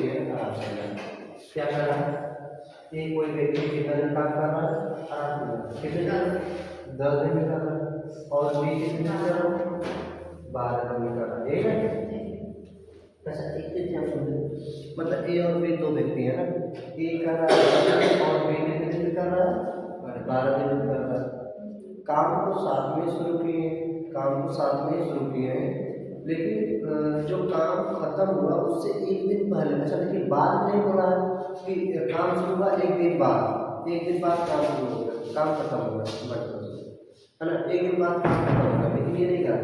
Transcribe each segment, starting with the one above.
व्यक्ति है आराम से क्या कर रहा है, ये कोई व्यक्ति कितना दिन काम कर रहा है आराम से, कितने दिन 10 दिन में कर रहा है, और बी कितने दिन कर रहा है 12 दिन में कर रहा है, यही है। अच्छा एक एग्जाम्पल, मतलब ए और बी दो व्यक्ति है ना, ए कर रहा है और बी कितने दिन कर रहा है 12 दिन में कर रहा है। काम को साथ में शुरू किए, काम को साथ में शुरू किए हैं, लेकिन जो काम खत्म हुआ उससे एक दिन पहले, अच्छा लेकिन बाद नहीं बोला है कि काम शुरू हुआ एक दिन बाद, एक दिन बाद काम शुरू हो गया, काम खत्म हुआ है ना, एक दिन बाद काम खत्म होगा, लेकिन ये नहीं कहा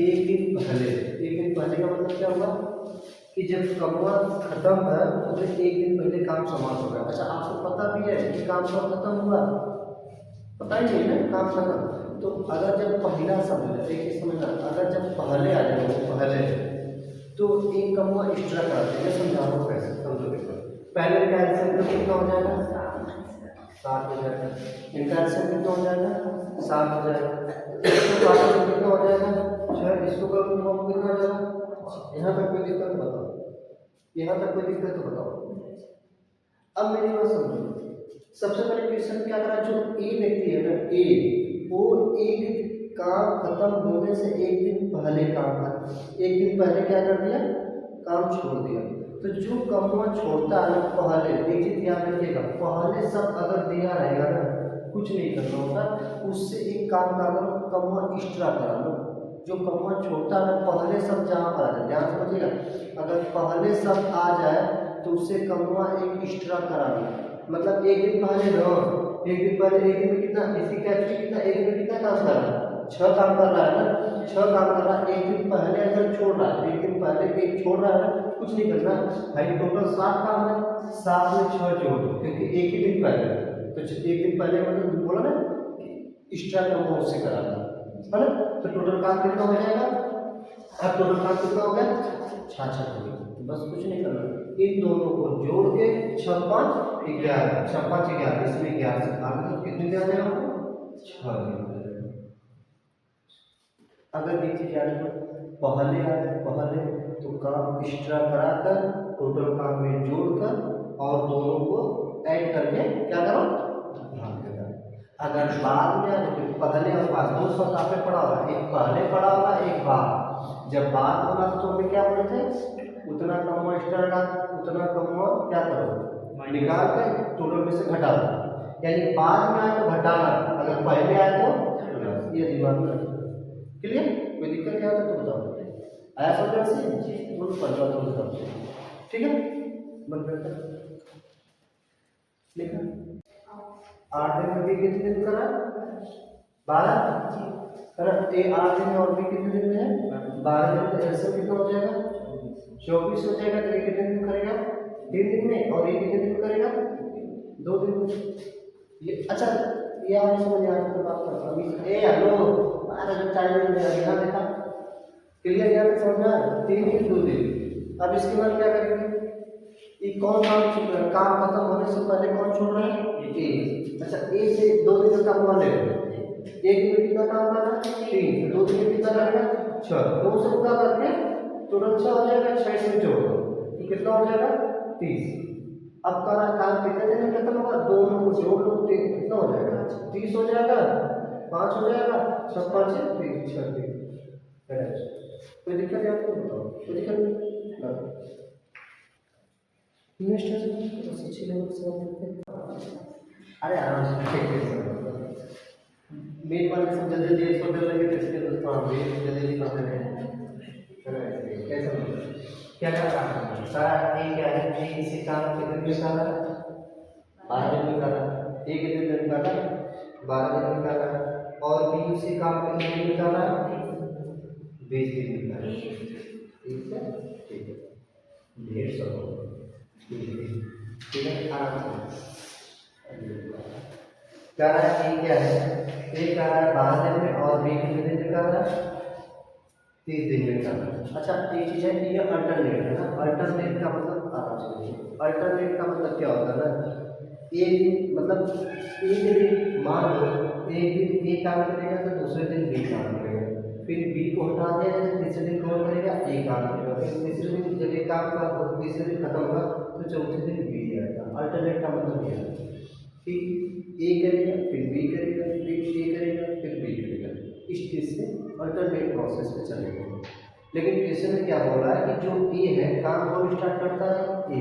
एक दिन पहले। एक दिन पहले का मतलब क्या हुआ कि जब कमवा खत्म है तो फिर एक दिन पहले काम समाप्त होगा। अच्छा आपको पता भी है कि काम कब खत्म हुआ, पता ही नहीं है काम खत्म। तो अगर जब पहला शब्द देखिए समझना, अगर जब पहले आ जाए पहले तो एक कमवा एक्स्ट्रा करते हैं, समझाओ कैसे समझो। देखो पहले का एल्सियम कितना हो जाएगा 7 हो जाएगा, इनका एल्सियम कितना हो जाएगा 7 हो जाएगा, इसको कितना हो जाएगा 6, इसको करो कितना हो जाएगा। यहाँ तक कोई दिक्कत बताओ, यहाँ तक कोई दिक्कत तो बताओ। अब मेरी बात समझो, सबसे पहले क्वेश्चन क्या करा, जो ए व्यक्ति है ना ए, वो एक काम खत्म होने से एक दिन पहले काम कर, एक दिन पहले क्या कर दिया काम छोड़ दिया। तो जो कमवा छोड़ता है पहले, एक चीज ध्यान रखिएगा, पहले सब अगर दिया रहेगा ना कुछ नहीं करना होता, उससे एक काम का कमवा एक्स्ट्रा करा लो। जो कमवा छोड़ता है पहले सब जहाँ पर आ जाए, ध्यान समझिएगा, अगर पहले सब आ जाए तो उससे कमवा एक एक्स्ट्रा करा लो। मतलब एक दिन पहले ना, एक दिन पहले, एक दिन में कितना इसी कैपेसिटी कितना, एक दिन में कितना काम कर रहा है 6 काम कर रहा है ना, 6 काम कर रहा है। एक दिन पहले अगर छोड़ रहा है, एक दिन पहले एक छोड़ रहा है ना, कुछ नहीं करना भाई, टोटल 7 काम है, 7 में 6 जोड़ दो क्योंकि एक ही दिन पहले, तो एक दिन पहले मतलब बोला ना एक्स्ट्रा काम उससे कराना है ना। तो टोटल काम कितना हो जाएगा, अब टोटल काम कितना हो गया 66 हो गया। बस कुछ नहीं करना, इन दोनों को जोड़ के 6 5 11, 6 5 11, इसमें 11 से आगे तो कितने दिया जाएगा 6 दिन। अगर ये चीज याद रखो पहले आ जाए पहले तो काम एक्स्ट्रा कराकर टोटल काम में जोड़कर और दोनों को ऐड करके क्या करो भाग देगा। अगर बाद में तो फिर पहले और बाद दो शब्द आपने पढ़ा होगा, एक पहले पढ़ा होगा एक बाद। जब बाद होगा तो हमें क्या पढ़े थे, उतना कम एक्स्ट्रा लगा, उतना कम क्या करो निकाल के टोटल में से घटा दो, यानी बाद में आए तो घटाना, अगर पहले आए तो ये दिमाग में रखो। क्लियर, कोई दिक्कत क्या है तो बताओ, आया समझ से बोलो 15 तो बताओ, ठीक है बंद करते लिखा 8 दिन में भी कितने दिन करा 12 करा, ए 8 दिन में और भी कितने दिन में है 12 दिन, तो ऐसे कितना हो जाएगा 24 हो जाएगा। तो ये कितने दिन करेगा 3 दिन में, और ये कितने दिन करेगा 2 दिन में। ये अच्छा ये आप समझ आ तो बात करता हूँ ए हेलो अरे जो टाइम में यहाँ देखा क्लियर, क्या समझना 3 दिन 2 दिन। अब इसके बाद क्या करेंगे, ये कौन काम छोड़ रहा है, काम खत्म होने से पहले कौन छोड़ रहा है ए। अच्छा ए से 2 दिन का काम ले एक दिन में कितना काम कर रहा है 3, 2 दिन में कितना करेगा 6, 2 से पूरा करके टोटल 6 हो जाएगा, 6 से जोड़ तो कितना हो जाएगा 30। अब का काम कितने दिन में खत्म होगा, दोनों को जोड़ लो कितना हो जाएगा 30 हो जाएगा, 5 हो जाएगा, 6 5 30 36। कोई दिक्कत है आपको बताओ, कोई दिक्कत नहीं। अरे आराम से मेन वाले सब जल्दी जल्दी इसको कर लेंगे, तो इसके दोस्तों हम भी जल्दी जल्दी करते रहेंगे। कैसे क्या कर रहा है सारा ए क्या है, ए इसी काम कितने दिन कर रहा है 12 दिन में कर रहा है, ए कितने दिन कर रहा है 12 दिन में कर रहा है, और बी उसी काम कितने दिन में कर रहा है 20 दिन में कर रहा है। ठीक है 150 ठीक है आराम से क्या रहा है, ए क्या है, ए क्या है 12 दिन में, और बी कितने दिन में कर रहा है 30 दिन में कर रहा है। अच्छा एक चीज है ये अल्टरनेट है ना, अल्टरनेट का मतलब आराम से देखिए, अल्टरनेट का मतलब क्या होता है ना, एक दिन मतलब एक दिन मान लो एक दिन ए काम करेगा तो दूसरे दिन बी काम करेगा, फिर बी को हटा दिया जाए तो तीसरे दिन कौन करेगा ए काम करेगा, फिर तीसरे दिन जब एक काम का तीसरे दिन खत्म होगा तो चौथे दिन बी आएगा। अल्टरनेट का मतलब ये है कि ए करेगा फिर बी करेगा फिर ए करेगा फिर बी करेगा, इस चीज़ से अल्टरनेट प्रोसेस पे चलेगा। लेकिन क्वेश्चन में क्या बोल रहा है कि जो ए है काम कौन स्टार्ट करता है, ए।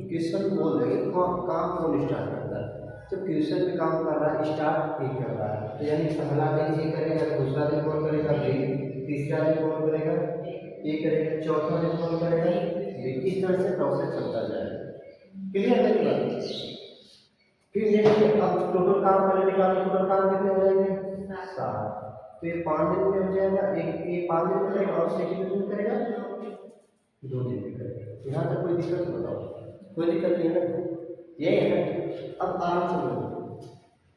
क्वेश्चन बोल रहे हैं काम कौन स्टार्ट करता है, जब क्वेश्चन में काम कर रहा है स्टार्ट ए कर रहा है, तो यानी पहला दिन ए करेगा, दूसरा दिन कौन करेगा बी, तीसरा दिन कौन करेगा ए करेगा, चौथा दिन कौन करेगा बी। इस तरह से प्रोसेस चलता जाएगा। क्लियर है मेरी बात? फिर देखिए अब टोटल काम वाले निकालने, टोटल काम कितने हो जाएंगे 7। तो ये 5 दिन में हो जाएगा, एक ये 5 दिन में करेगा और सेकंड दिन करेगा 2 दिन में करेगा। यहाँ तक कोई दिक्कत बताओ? कोई दिक्कत नहीं है ना, यही है ना। अब आराम से बोलो,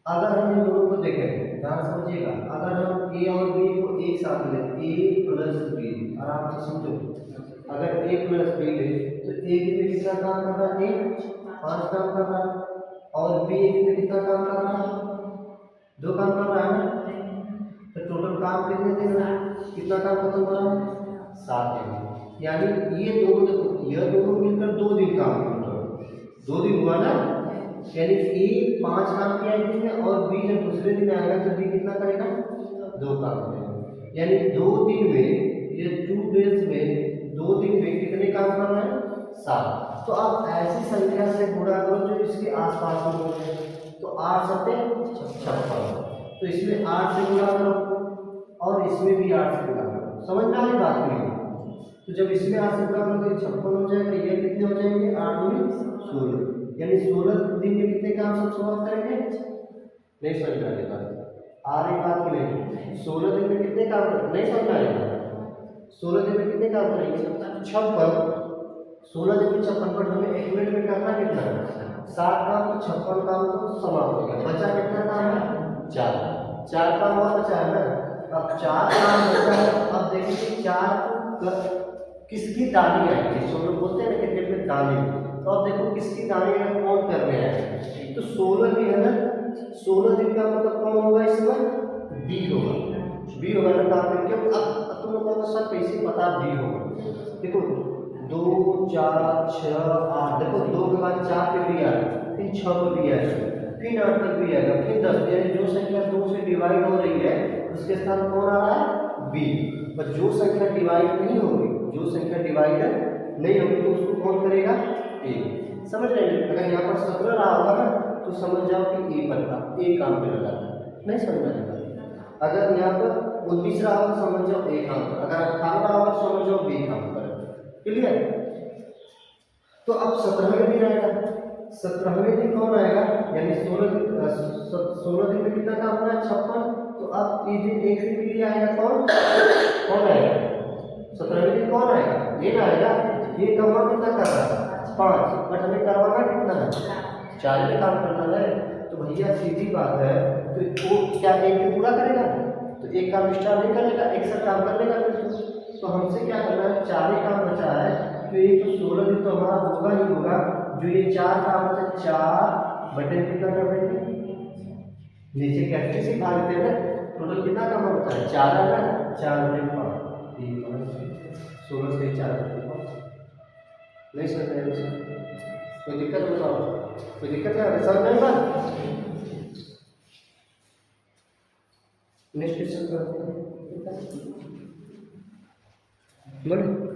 अगर हम इन दोनों को देखें ध्यान समझिएगा, अगर हम ए और बी को एक साथ लें, ए प्लस बी, आराम से समझो, अगर ए प्लस बी ले तो ए में कितना काम कर रहा है, 5 काम कर रहा है, और बी में कितना काम कर रहा है, 2 काम कर रहा है। तो टोटल काम कितने दिन है, कितना काम खत्म हो रहा है 7 दिन। यानी ये दोनों देखो, यह दोनों मिलकर 2 दिन काम कर रहा है, 2 दिन हुआ ना। यानी ए 5 काम किया एक दिन में, और बी जब दूसरे दिन आएगा तो बी कितना करेगा 2 काम करेगा। यानी 2 दिन में, ये 2 डेज में 2 दिन में कितने काम कर रहे हैं 7। तो आप ऐसी संख्या से गुणा करो जो इसके आसपास में हो, तो 8 सत्ते 56, तो इसमें 8 से गुणा करो और इसमें भी 8 से गुणा करो। समझ में आ रही बात नहीं? तो जब इसमें 8 से गुणा करो तो 56 हो जाएगा, ये कितने हो जाएंगे 8 दूनी 16, यानी 16 दिन में कितने काम सब समाप्त करेंगे। नहीं समझ में आ रही बात की नहीं? 16 दिन में कितने काम नहीं समझ में आ रही? 16 दिन में कितने काम करेंगे 56। 16 दिन में 56 पर हमें एक मिनट में करना कितना है 7 काम, तो 56 काम तो समाप्त हो गया। बचा कितना काम है 4 काम और बचा है ना। अब 4 काम बचा है, अब देखिए 4 किसकी दानी आएगी, सब लोग बोलते हैं ना क्रिकेट में दानी, तो अब देखो किसकी दानी है, कौन करने आएगा। तो 16 दिन है ना, 16 दिन का मतलब कौन होगा इसमें बी होगा, बी होगा ना काम करके। अब तुम लोगों को सब कैसे पता बी होगा, देखो 2 4 6 8, देखो 2 के बाद 4 पे बी आएगा, फिर 6 पे बी आएगा, फिर 8 तक भी आएगा, फिर 10। यानी जो संख्या 2 से डिवाइड हो रही है उसके साथ कौन आ रहा है बी। पर जो संख्या डिवाइड नहीं होगी, जो संख्या डिवाइड नहीं होगी तो उसको कौन करेगा ए। समझ रहे हैं? अगर यहाँ पर 17 रहा होगा ना तो समझ जाओ कि ए पर था, ए काम पे लगा था। नहीं समझ में आएगा। अगर यहाँ पर 19 रहा होगा तो समझ जाओ ए काम पर, अगर 18 रहा होगा तो समझ जाओ बी काम पर। क्लियर? तो अब 17वें दिन आएगा, 17वें दिन कौन आएगा, यानी 16 दिन में कितना काम होना है 56। तो अब इस दिन एक दिन के लिए आएगा कौन आएगा 17वें दिन कौन आएगा, ये ना आएगा। ये कमा कितना कर रहा है 5, बट हमें करवाना कितना है 4 में काम करना है। तो भैया सीधी बात है, तो वो क्या एक दिन पूरा करेगा, तो एक काम स्टार्ट नहीं कर लेगा, एक साथ काम कर लेगा फिर। तो हमसे क्या करना है, 4 ही काम बचा है, तो ये तो 16 दिन तो हमारा होगा ही होगा। जो ये 4 काम बचा, 4 बटन कितना कर देंगे नीचे कैसे से भाग देते हैं, टोटल कितना काम होता है 4 है ना, 4 बटे 5, 16 से 4 बटे 5। नहीं समझ रहे हैं? कोई दिक्कत बताओ? कोई दिक्कत है? समझ नहीं बात? नेक्स्ट क्वेश्चन करते हैं, बोले।